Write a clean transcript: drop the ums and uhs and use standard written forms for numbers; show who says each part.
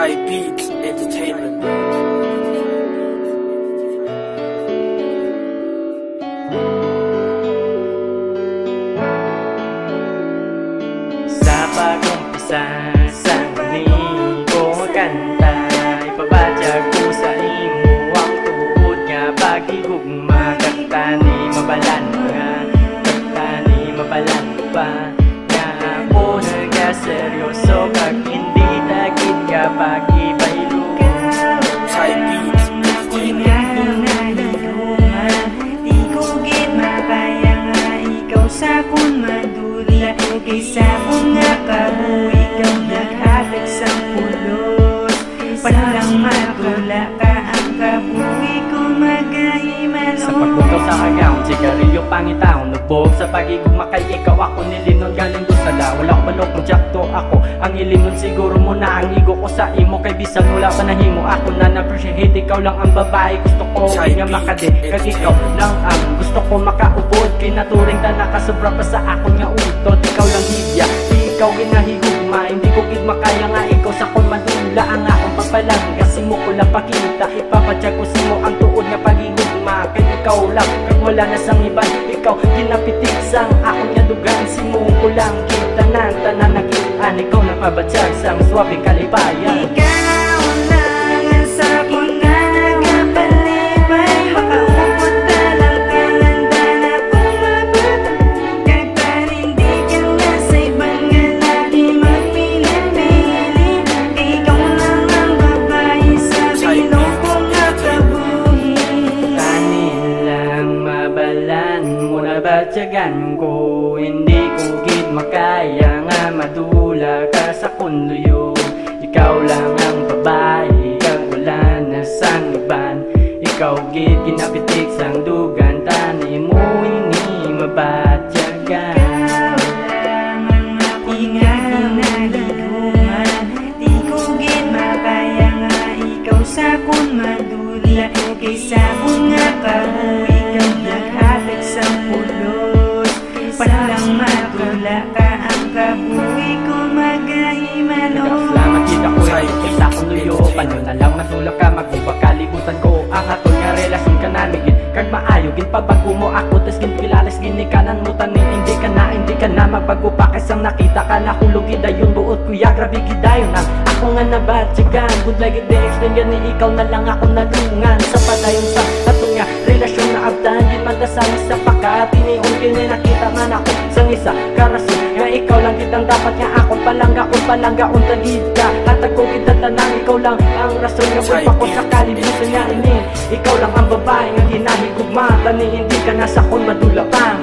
Speaker 1: Type Beats Entertainment.
Speaker 2: Sa pag-umpisa sa muli ko magkanta, ipabadyag ko sa imo ang tuod nga pagigugma. Kanta ni mabalan nga, kanta ni mabalan pa. Nga ako nagkaseryoso kag hindi tagit ka pag ibaylo.
Speaker 1: Type Beats Entertainment.
Speaker 3: Di ko git makaya nga ikaw sa kun madula. Kaysa kung nga kabu ikaw naghatag sa pulos. Palang madula ka ang kabuhi ko magahimalo.
Speaker 2: Sa pagbukaw sa agaw, sigarilyo pangitaw, nubog sa pagigugma kay ikaw ako nilinon galing doon sa la. Wala ko manok kung jakto ako ang ilinon, siguro mo na ang igo ko sa imo. Kay bisan wala pa nahimo ako na na-appreciate. Ikaw lang ang babae gusto ko nga makade, kag ikaw lang ang gusto ko makaubod. Kay naturing ta nakasobra pa sa akon nga utot. Ikaw lang higya, ikaw ginahigugma. Hindi ko gid makaya nga ikaw sa kon madula ang akong pagpalang. Kasi mo ko lang pakita, ipapadyag ko sa mo ang tuod nga pagigugma. Kay ikaw lang, kag wala na sang iban. Ikaw ginapitik sang akong nga dugan. Si mo ko lang kita nan tanan nakitaan. Ikaw na pabadyag sang swabe kalibayan.
Speaker 3: Ikaw lang ang sakon na nagapalibay. Makaupot ka lang kalandan akong mabata. Kag panindigan nga sa ibang nga lagi magpili-pili. Ikaw lang ang babae sa bilong kong nakabuhi.
Speaker 2: Kanilang mabalan mo na badyagan ko. Hindi ko gid makaya nga madula ka sa kunluyo. Ikaw lang ang babae kag wala na sang iban. Ikaw gid ginapitik sang dugan, tani mo ini mabadyagan.
Speaker 3: Di ko gid makaya nga ikaw sa kun madula. Kaysa kung nga kabu ikaw naghatag sa pulos. Palang madula ka ang kabuhi ko magahimalo.
Speaker 2: Salamat kita ko ay kita ko nuyo. Paano na lang madula ka magbubak kalibutan ko. Ang aton nga relasyon ka namigin kag maayo gin pabago mo ako. Tas gin pilalas ginikanan mo tanin. Hindi ka na magbago pa. Kaysang nakita ka na hulog gidayon buot kuya. Grabe gidayon ang ako nga nabatyagan. Good like it explain gani ikaw na lang ako nalungan. Sa padayon sa aton nga relasyon na abdan. Gin madasami sa pakatinion kini nakita man ako sang isa karason. Nga ikaw lang kitang dapat nga akong palangga untagid ka. Hatag ko kita tanang ikaw lang ang rason nga buhay pa ko sa kalibutan nga ini. Ikaw lang ang babae nga ginahigugma. Tani hindi ka na sa kon madula pa.